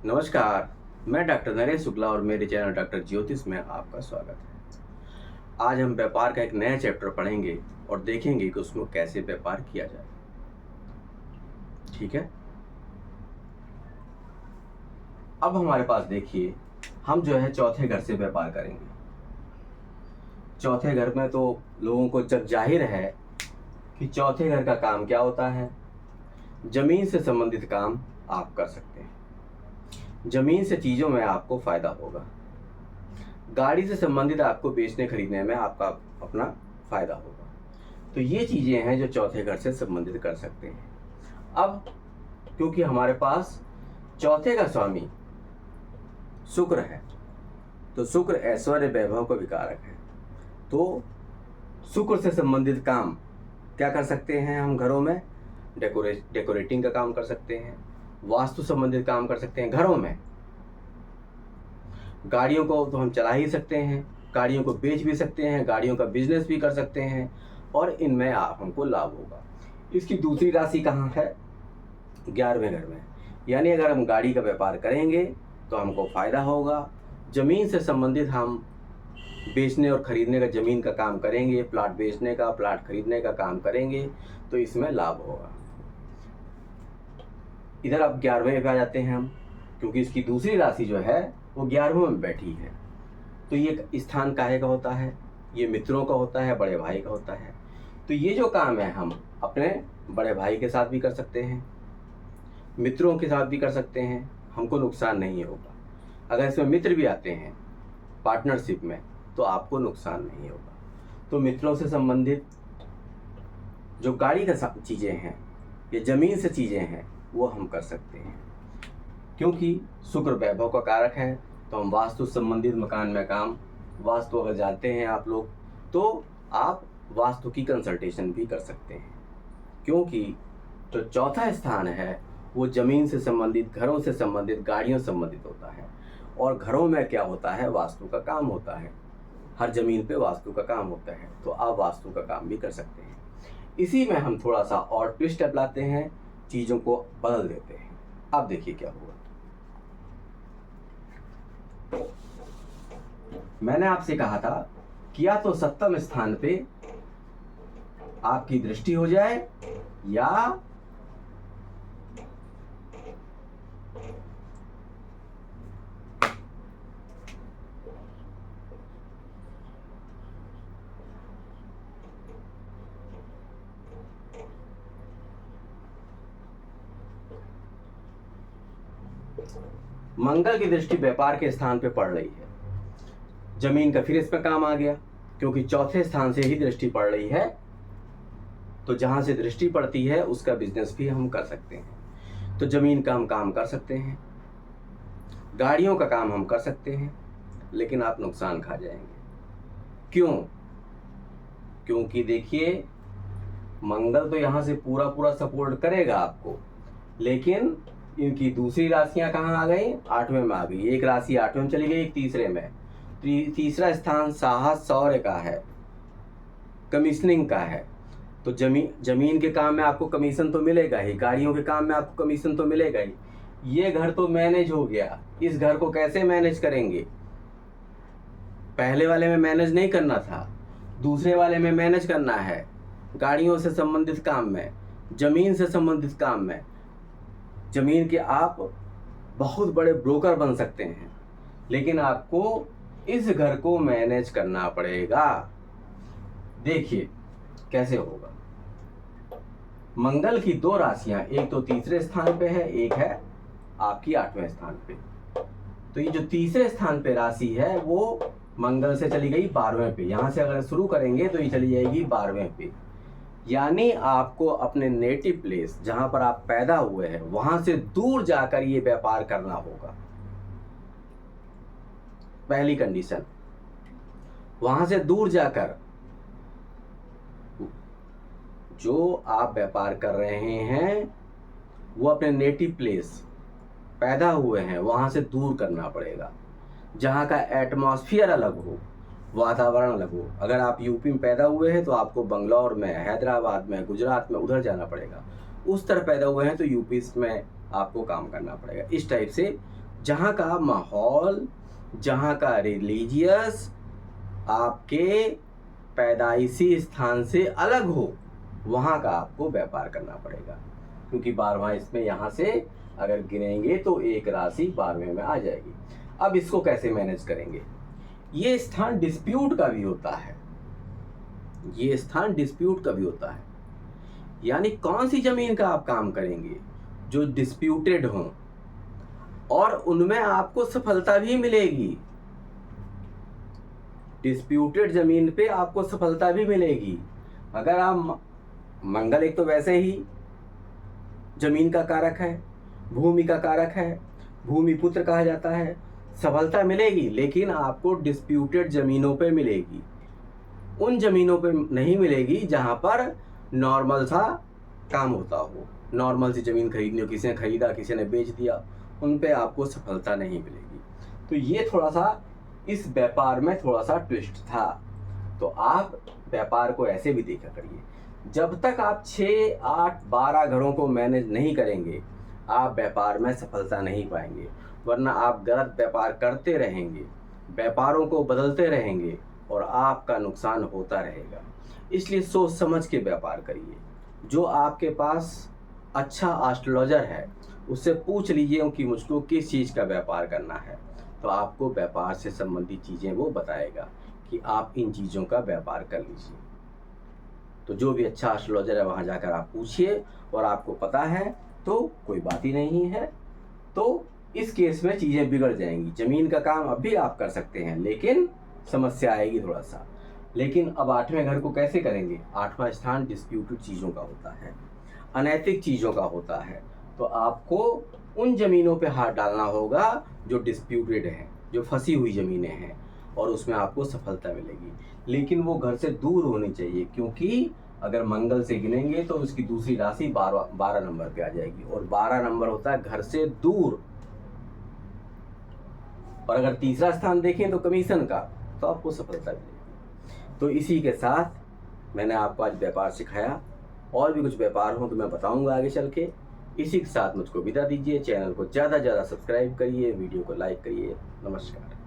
नमस्कार। मैं डॉक्टर नरेश शुक्ला और मेरे चैनल डॉक्टर ज्योतिष में आपका स्वागत है। आज हम व्यापार का एक नया चैप्टर पढ़ेंगे और देखेंगे कि उसमें कैसे व्यापार किया जाए। ठीक है, अब हमारे पास देखिए, हम जो है चौथे घर से व्यापार करेंगे। चौथे घर में तो लोगों को जग जाहिर है कि चौथे घर का काम क्या होता है। जमीन से संबंधित काम आप कर सकते हैं। जमीन से चीज़ों में आपको फ़ायदा होगा। गाड़ी से संबंधित आपको बेचने खरीदने में आपका अपना फ़ायदा होगा। तो ये चीज़ें हैं जो चौथे घर से संबंधित कर सकते हैं। अब क्योंकि हमारे पास चौथे का स्वामी शुक्र है, तो शुक्र ऐश्वर्य वैभव का विकारक है। तो शुक्र से संबंधित काम क्या कर सकते हैं हम घरों में? डेकोरेटिंग का काम कर सकते हैं, वास्तु संबंधित काम कर सकते हैं। घरों में गाड़ियों को तो हम चला ही सकते हैं, गाड़ियों को बेच भी सकते हैं, गाड़ियों का बिजनेस भी कर सकते हैं और इनमें हमको लाभ होगा। इसकी दूसरी राशि कहाँ है? 11वें घर में। यानी अगर हम गाड़ी का व्यापार करेंगे तो हमको फ़ायदा होगा। ज़मीन से संबंधित हम बेचने और ख़रीदने का, ज़मीन का काम करेंगे, प्लाट बेचने का, प्लाट खरीदने का काम करेंगे तो इसमें लाभ होगा। इधर अब 11वें पे आ जाते हैं हम, क्योंकि इसकी दूसरी राशि जो है वो 11वें में बैठी है। तो ये स्थान काहे का होता है? ये मित्रों का होता है, बड़े भाई का होता है। तो ये जो काम है हम अपने बड़े भाई के साथ भी कर सकते हैं, मित्रों के साथ भी कर सकते हैं, हमको नुकसान नहीं होगा। अगर इसमें मित्र भी आते हैं पार्टनरशिप में तो आपको नुकसान नहीं होगा। तो मित्रों से संबंधित जो गाड़ी का चीज़ें हैं या ज़मीन से चीज़ें हैं वो हम कर सकते हैं। क्योंकि शुक्र वैभव का कारक है तो हम वास्तु संबंधित मकान में काम, वास्तु अगर जानते हैं आप लोग तो आप वास्तु की कंसल्टेशन भी कर सकते हैं। क्योंकि जो चौथा स्थान है वो ज़मीन से संबंधित, घरों से संबंधित, गाड़ियों से संबंधित होता है। और घरों में क्या होता है? वास्तु का काम होता है। हर ज़मीन पे वास्तु का काम होता है, तो आप वास्तु का काम भी कर सकते हैं। इसी में हम थोड़ा सा और ट्विस्ट लाते हैं, चीज़ों को बदल देते हैं। अब देखिए क्या हुआ। मैंने आपसे कहा था कि या तो सप्तम स्थान पे आपकी दृष्टि हो जाए या मंगल की दृष्टि व्यापार के स्थान पे पड़ रही है। जमीन का फिर इसमें काम आ गया, क्योंकि चौथे स्थान से ही दृष्टि पड़ रही है। तो जहां से दृष्टि पड़ती है उसका बिजनेस भी हम कर सकते हैं। तो जमीन का हम काम कर सकते हैं, गाड़ियों का काम हम कर सकते हैं, लेकिन आप नुकसान खा जाएंगे। क्यों? क्योंकि देखिए, मंगल तो यहाँ से पूरा पूरा सपोर्ट करेगा आपको, लेकिन इनकी दूसरी राशियां कहाँ आ गई? 8वें में आ गई। एक राशि 8वें में चली गई, एक तीसरे में। तीसरा स्थान साहस शौर्य का है, कमीशनिंग का है। तो जमीन के काम में आपको कमीशन तो मिलेगा ही, गाड़ियों के काम में आपको कमीशन तो मिलेगा ही। ये घर तो मैनेज हो गया, इस घर को कैसे मैनेज करेंगे? पहले वाले में मैनेज नहीं करना था, दूसरे वाले में मैनेज करना है। गाड़ियों से संबंधित काम में, जमीन से संबंधित काम में, जमीन के आप बहुत बड़े ब्रोकर बन सकते हैं, लेकिन आपको इस घर को मैनेज करना पड़ेगा। देखिए कैसे होगा। मंगल की दो राशियां, एक तो तीसरे स्थान पे है, एक है आपकी 8वें स्थान पे। तो ये जो तीसरे स्थान पे राशि है वो मंगल से चली गई 12वें पे। यहां से अगर शुरू करेंगे तो ये चली जाएगी 12वें पे। यानी आपको अपने नेटिव प्लेस जहां पर आप पैदा हुए हैं वहां से दूर जाकर ये व्यापार करना होगा। पहली कंडीशन, वहां से दूर जाकर जो आप व्यापार कर रहे हैं वो अपने नेटिव प्लेस पैदा हुए हैं वहां से दूर करना पड़ेगा, जहां का एटमॉस्फेयर अलग हो, वातावरण अलग हो। अगर आप यूपी में पैदा हुए हैं तो आपको बंगलौर में, हैदराबाद में, गुजरात में उधर जाना पड़ेगा। उस तरह पैदा हुए हैं तो यूपी में आपको काम करना पड़ेगा। इस टाइप से जहाँ का माहौल, जहाँ का रिलीजियस आपके पैदाइशी स्थान से अलग हो, वहाँ का आपको व्यापार करना पड़ेगा। क्योंकि 12वां इसमें यहाँ से अगर गिनेंगे तो एक राशि 12वें में आ जाएगी। अब इसको कैसे मैनेज करेंगे? ये स्थान डिस्प्यूट का भी होता है, ये स्थान डिस्प्यूट का भी होता है। यानी कौन सी जमीन का आप काम करेंगे? जो डिस्प्यूटेड हों और उनमें आपको सफलता भी मिलेगी। डिस्प्यूटेड जमीन पे आपको सफलता भी मिलेगी। अगर आप मंगल एक तो वैसे ही जमीन का कारक है, भूमि का कारक है, भूमि पुत्र कहा जाता है, सफलता मिलेगी, लेकिन आपको डिस्प्यूटेड जमीनों पे मिलेगी। उन जमीनों पे नहीं मिलेगी जहां पर नॉर्मल सा काम होता हो। नॉर्मल सी जमीन खरीदनी हो, किसी ने खरीदा, किसी ने बेच दिया, उन पे आपको सफलता नहीं मिलेगी। तो ये थोड़ा सा इस व्यापार में थोड़ा सा ट्विस्ट था। तो आप व्यापार को ऐसे भी देखा करिए, जब तक आप 6, 8, 12 घरों को मैनेज नहीं करेंगे, आप व्यापार में सफलता नहीं पाएंगे। वरना आप गलत व्यापार करते रहेंगे, व्यापारों को बदलते रहेंगे और आपका नुकसान होता रहेगा। इसलिए सोच समझ के व्यापार करिए। जो आपके पास अच्छा एस्ट्रोलॉजर है, उससे पूछ लीजिए कि मुझको किस चीज़ का व्यापार करना है, तो आपको व्यापार से संबंधित चीज़ें वो बताएगा कि आप इन चीज़ों का व्यापार कर लीजिए। तो जो भी अच्छा एस्ट्रोलॉजर है वहाँ जाकर आप पूछिए, और आपको पता है तो कोई बात ही नहीं है। तो इस केस में चीज़ें बिगड़ जाएंगी। ज़मीन का काम अब भी आप कर सकते हैं, लेकिन समस्या आएगी थोड़ा सा। लेकिन अब 8वें घर को कैसे करेंगे? 8वां स्थान डिस्प्यूटेड चीज़ों का होता है, अनैतिक चीज़ों का होता है। तो आपको उन ज़मीनों पे हाथ डालना होगा जो डिस्प्यूटेड हैं, जो फंसी हुई ज़मीनें हैं, और उसमें आपको सफलता मिलेगी। लेकिन वो घर से दूर होनी चाहिए, क्योंकि अगर मंगल से गिनेंगे तो उसकी दूसरी राशि 12 नंबर पे आ जाएगी, और 12 नंबर होता है घर से दूर। और अगर तीसरा स्थान देखें तो कमीशन का, तो आपको सफलता मिलेगी। तो इसी के साथ मैंने आपको आज व्यापार सिखाया। और भी कुछ व्यापार हो तो मैं बताऊंगा आगे चल के। इसी के साथ मुझको विदा दीजिए। चैनल को ज़्यादा से ज़्यादा सब्सक्राइब करिए, वीडियो को लाइक करिए। नमस्कार।